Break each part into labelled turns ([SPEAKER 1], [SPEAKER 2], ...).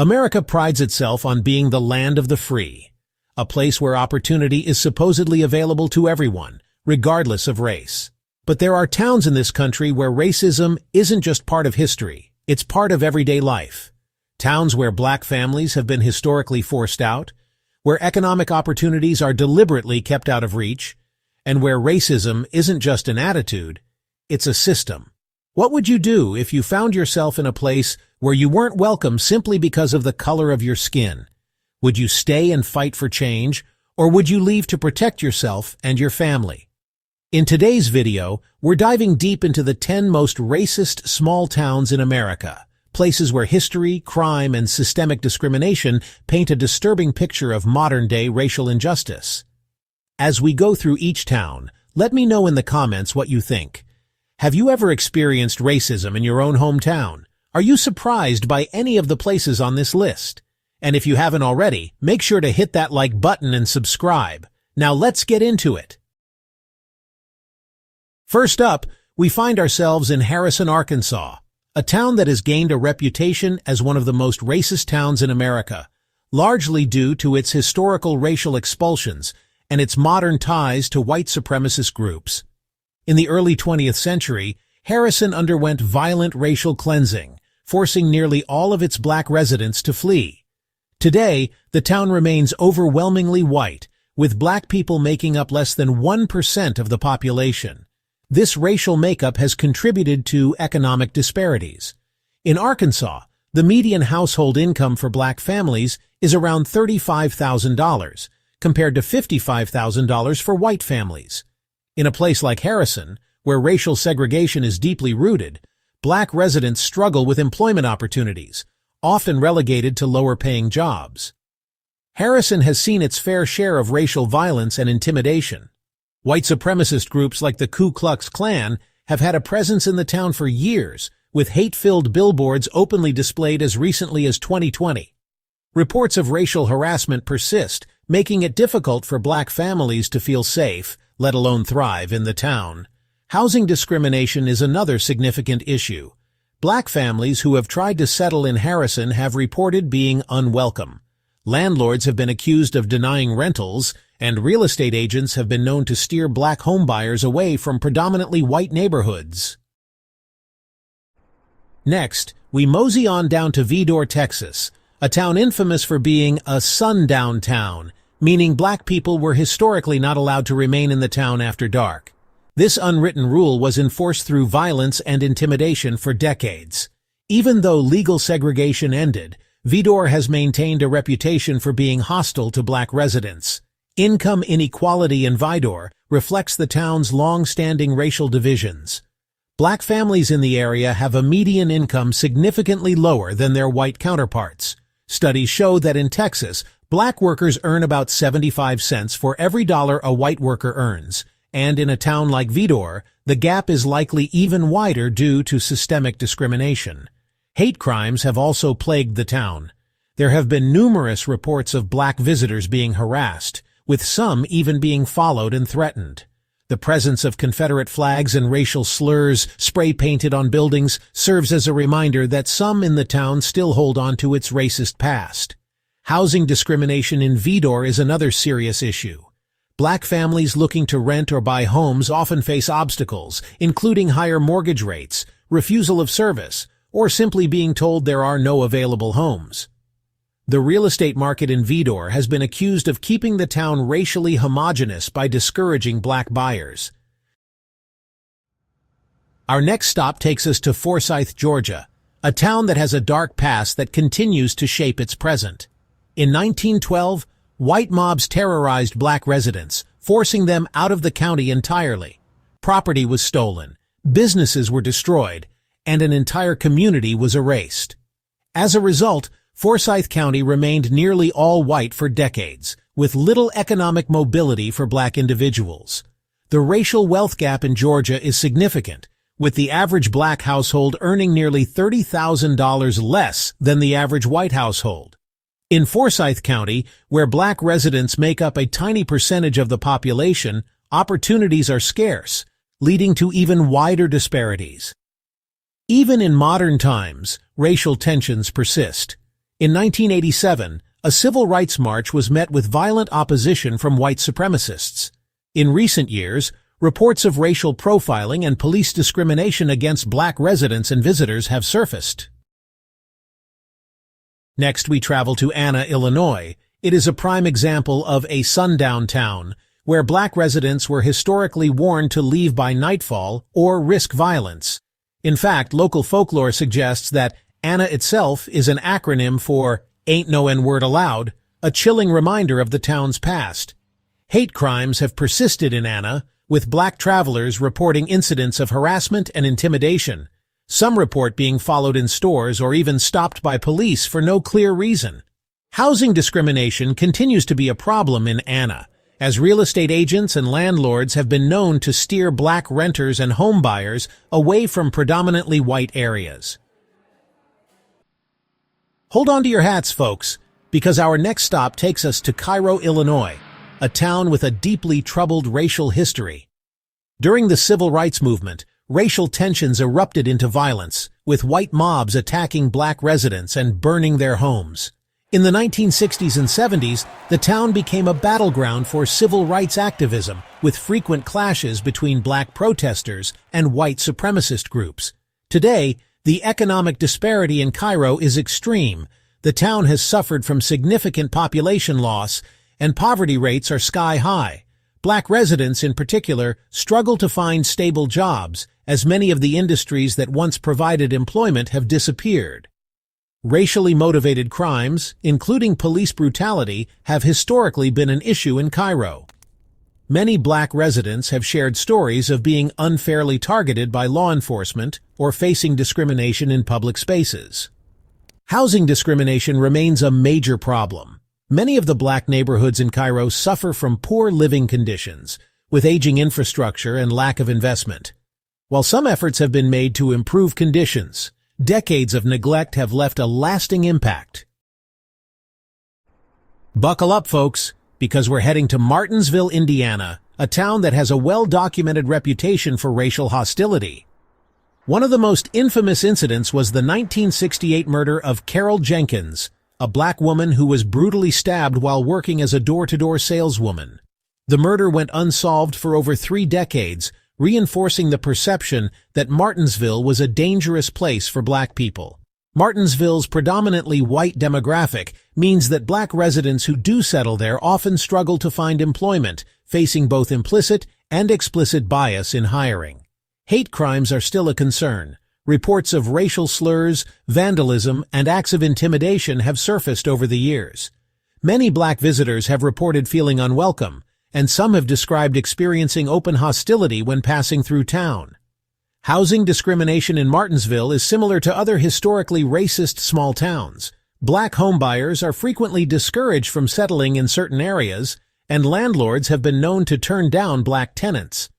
[SPEAKER 1] America prides itself on being the land of the free, a place where opportunity is supposedly available to everyone, regardless of race. But there are towns in this country where racism isn't just part of history, it's part of everyday life. Towns where black families have been historically forced out, where economic opportunities are deliberately kept out of reach, and where racism isn't just an attitude, it's a system. What would you do if you found yourself in a place where you weren't welcome simply because of the color of your skin? Would you stay and fight for change, or would you leave to protect yourself and your family? In today's video, we're diving deep into the 10 most racist small towns in America, places where history, crime, and systemic discrimination paint a disturbing picture of modern-day racial injustice. As we go through each town, let me know in the comments what you think. Have you ever experienced racism in your own hometown? Are you surprised by any of the places on this list? And if you haven't already, make sure to hit that like button and subscribe. Now let's get into it. First up, we find ourselves in Harrison, Arkansas, a town that has gained a reputation as one of the most racist towns in America, largely due to its historical racial expulsions and its modern ties to white supremacist groups. In the early 20th century, Harrison underwent violent racial cleansing, forcing nearly all of its black residents to flee. Today, the town remains overwhelmingly white, with black people making up less than 1% of the population. This racial makeup has contributed to economic disparities. In Arkansas, the median household income for black families is around $35,000, compared to $55,000 for white families. In a place like Harrison, where racial segregation is deeply rooted, black residents struggle with employment opportunities, often relegated to lower-paying jobs. Harrison has seen its fair share of racial violence and intimidation. White supremacist groups like the Ku Klux Klan have had a presence in the town for years, with hate-filled billboards openly displayed as recently as 2020. Reports of racial harassment persist, making it difficult for black families to feel safe, let alone thrive, in the town. Housing discrimination is another significant issue. Black families who have tried to settle in Harrison have reported being unwelcome. Landlords have been accused of denying rentals, and real estate agents have been known to steer black homebuyers away from predominantly white neighborhoods. Next, we mosey on down to Vidor, Texas, a town infamous for being a sundown town, meaning black people were historically not allowed to remain in the town after dark. This unwritten rule was enforced through violence and intimidation for decades. Even though legal segregation ended, Vidor has maintained a reputation for being hostile to black residents. Income inequality in Vidor reflects the town's long-standing racial divisions. Black families in the area have a median income significantly lower than their white counterparts. Studies show that in Texas, black workers earn about 75 cents for every dollar a white worker earns, and in a town like Vidor, the gap is likely even wider due to systemic discrimination. Hate crimes have also plagued the town. There have been numerous reports of black visitors being harassed, with some even being followed and threatened. The presence of Confederate flags and racial slurs spray-painted on buildings serves as a reminder that some in the town still hold on to its racist past. Housing discrimination in Vidor is another serious issue. Black families looking to rent or buy homes often face obstacles, including higher mortgage rates, refusal of service, or simply being told there are no available homes. The real estate market in Vidor has been accused of keeping the town racially homogeneous by discouraging black buyers. Our next stop takes us to Forsyth, Georgia, a town that has a dark past that continues to shape its present. In 1912, white mobs terrorized black residents, forcing them out of the county entirely. Property was stolen, businesses were destroyed, and an entire community was erased. As a result, Forsyth County remained nearly all white for decades, with little economic mobility for black individuals. The racial wealth gap in Georgia is significant, with the average black household earning nearly $30,000 less than the average white household. In Forsyth County, where black residents make up a tiny percentage of the population, opportunities are scarce, leading to even wider disparities. Even in modern times, racial tensions persist. In 1987, a civil rights march was met with violent opposition from white supremacists. In recent years, reports of racial profiling and police discrimination against black residents and visitors have surfaced. Next, we travel to Anna, Illinois. It is a prime example of a sundown town, where black residents were historically warned to leave by nightfall or risk violence. In fact, local folklore suggests that Anna itself is an acronym for Ain't No N-Word Allowed, a chilling reminder of the town's past. Hate crimes have persisted in Anna, with black travelers reporting incidents of harassment and intimidation. Some report being followed in stores or even stopped by police for no clear reason. Housing discrimination continues to be a problem in Anna, as real estate agents and landlords have been known to steer black renters and home buyers away from predominantly white areas. Hold on to your hats, folks, because our next stop takes us to Cairo, Illinois, a town with a deeply troubled racial history. During the civil rights movement, racial tensions erupted into violence, with white mobs attacking black residents and burning their homes. In the 1960s and 70s, the town became a battleground for civil rights activism, with frequent clashes between black protesters and white supremacist groups. Today, the economic disparity in Cairo is extreme. The town has suffered from significant population loss, and poverty rates are sky-high. Black residents, in particular, struggle to find stable jobs, as many of the industries that once provided employment have disappeared. Racially motivated crimes, including police brutality, have historically been an issue in Cairo. Many black residents have shared stories of being unfairly targeted by law enforcement or facing discrimination in public spaces. Housing discrimination remains a major problem. Many of the black neighborhoods in Cairo suffer from poor living conditions, with aging infrastructure and lack of investment. While some efforts have been made to improve conditions, decades of neglect have left a lasting impact. Buckle up, folks, because we're heading to Martinsville, Indiana, a town that has a well-documented reputation for racial hostility. One of the most infamous incidents was the 1968 murder of Carol Jenkins, a black woman who was brutally stabbed while working as a door-to-door saleswoman. The murder went unsolved for over 3 decades, reinforcing the perception that Martinsville was a dangerous place for black people. Martinsville's predominantly white demographic means that black residents who do settle there often struggle to find employment, facing both implicit and explicit bias in hiring. Hate crimes are still a concern. Reports of racial slurs, vandalism, and acts of intimidation have surfaced over the years. Many black visitors have reported feeling unwelcome, and some have described experiencing open hostility when passing through town. Housing discrimination in Martinsville is similar to other historically racist small towns. Black homebuyers are frequently discouraged from settling in certain areas, and landlords have been known to turn down black tenants.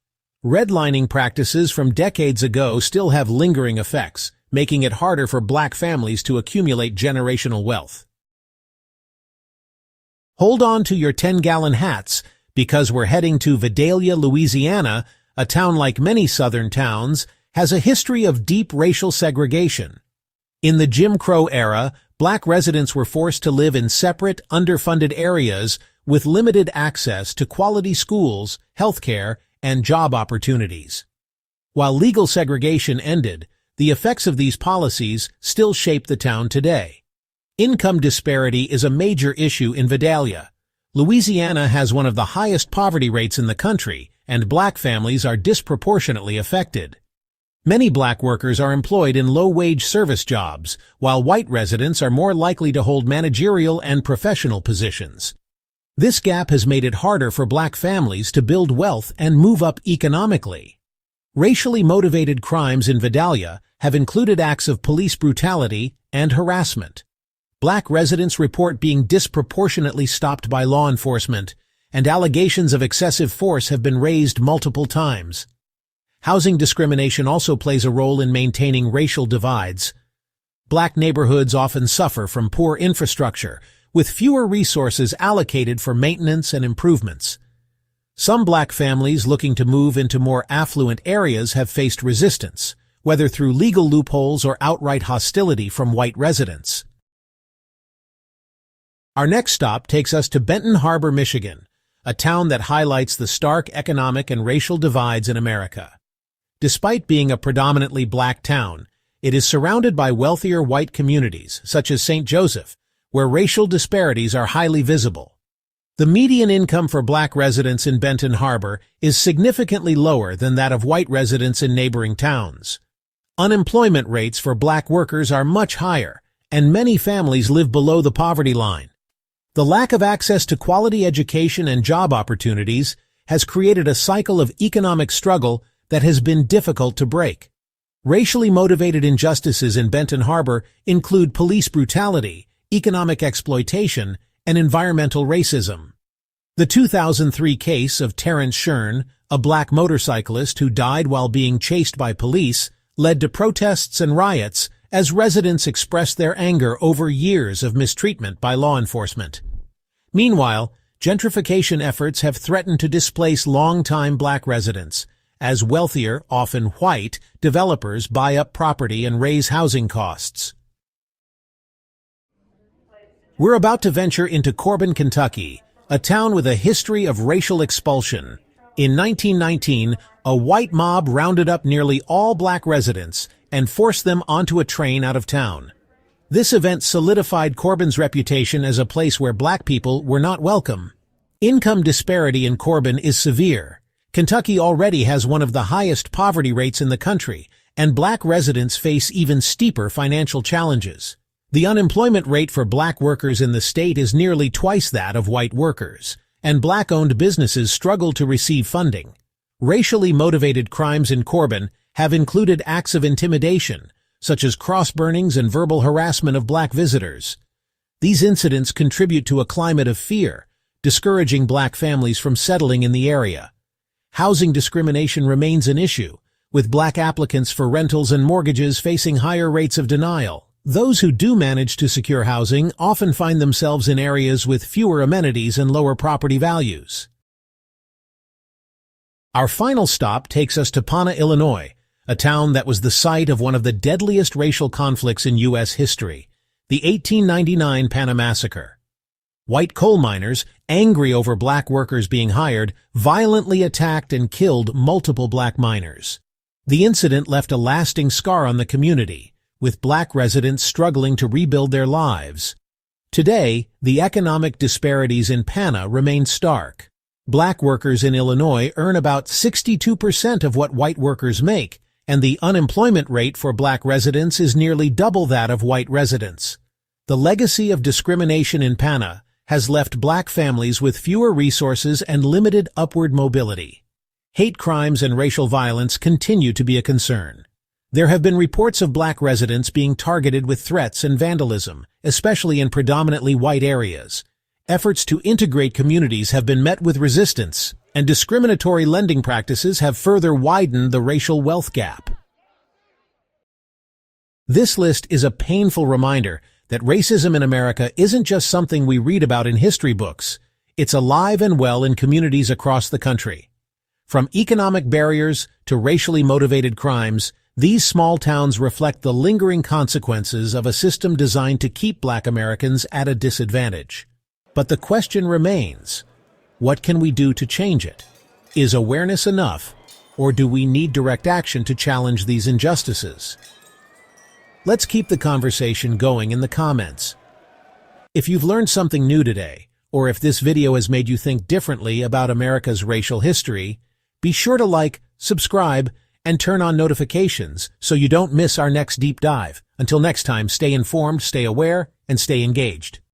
[SPEAKER 1] Redlining practices from decades ago still have lingering effects, making it harder for black families to accumulate generational wealth. Hold on to your 10-gallon hats, because we're heading to Vidalia, Louisiana, a town like many southern towns, has a history of deep racial segregation. In the Jim Crow era, black residents were forced to live in separate, underfunded areas with limited access to quality schools, healthcare, and job opportunities. While legal segregation ended, the effects of these policies still shape the town today. Income disparity is a major issue in Vidalia. Louisiana has one of the highest poverty rates in the country, and black families are disproportionately affected. Many black workers are employed in low-wage service jobs, while white residents are more likely to hold managerial and professional positions. This gap has made it harder for black families to build wealth and move up economically. Racially motivated crimes in Vidalia have included acts of police brutality and harassment. Black residents report being disproportionately stopped by law enforcement, and allegations of excessive force have been raised multiple times. Housing discrimination also plays a role in maintaining racial divides. Black neighborhoods often suffer from poor infrastructure, with fewer resources allocated for maintenance and improvements. Some black families looking to move into more affluent areas have faced resistance, whether through legal loopholes or outright hostility from white residents. Our next stop takes us to Benton Harbor, Michigan, a town that highlights the stark economic and racial divides in America. Despite being a predominantly black town, it is surrounded by wealthier white communities, such as St. Joseph, where racial disparities are highly visible. The median income for black residents in Benton Harbor is significantly lower than that of white residents in neighboring towns. Unemployment rates for black workers are much higher, and many families live below the poverty line. The lack of access to quality education and job opportunities has created a cycle of economic struggle that has been difficult to break. Racially motivated injustices in Benton Harbor include police brutality, economic exploitation, and environmental racism. The 2003 case of Terrence Shern, a black motorcyclist who died while being chased by police, led to protests and riots as residents expressed their anger over years of mistreatment by law enforcement. Meanwhile, gentrification efforts have threatened to displace longtime black residents, as wealthier, often white, developers buy up property and raise housing costs. We're about to venture into Corbin, Kentucky, a town with a history of racial expulsion. In 1919, a white mob rounded up nearly all black residents and forced them onto a train out of town. This event solidified Corbin's reputation as a place where black people were not welcome. Income disparity in Corbin is severe. Kentucky already has one of the highest poverty rates in the country, and black residents face even steeper financial challenges. The unemployment rate for black workers in the state is nearly twice that of white workers, and black-owned businesses struggle to receive funding. Racially motivated crimes in Corbin have included acts of intimidation, such as cross-burnings and verbal harassment of black visitors. These incidents contribute to a climate of fear, discouraging black families from settling in the area. Housing discrimination remains an issue, with black applicants for rentals and mortgages facing higher rates of denial. Those who do manage to secure housing often find themselves in areas with fewer amenities and lower property values. Our final stop takes us to Pana, Illinois, a town that was the site of one of the deadliest racial conflicts in U.S. history, the 1899 Pana Massacre. White coal miners, angry over black workers being hired, violently attacked and killed multiple black miners. The incident left a lasting scar on the community, with black residents struggling to rebuild their lives. Today, the economic disparities in Pana remain stark. Black workers in Illinois earn about 62% of what white workers make, and the unemployment rate for black residents is nearly double that of white residents. The legacy of discrimination in Pana has left black families with fewer resources and limited upward mobility. Hate crimes and racial violence continue to be a concern. There have been reports of black residents being targeted with threats and vandalism, especially in predominantly white areas. Efforts to integrate communities have been met with resistance, and discriminatory lending practices have further widened the racial wealth gap. This list is a painful reminder that racism in America isn't just something we read about in history books. It's alive and well in communities across the country. From economic barriers to racially motivated crimes, these small towns reflect the lingering consequences of a system designed to keep black Americans at a disadvantage. But the question remains, what can we do to change it? Is awareness enough, or do we need direct action to challenge these injustices? Let's keep the conversation going in the comments. If you've learned something new today, or if this video has made you think differently about America's racial history, be sure to like, subscribe, and turn on notifications so you don't miss our next deep dive. Until next time, stay informed, stay aware, and stay engaged.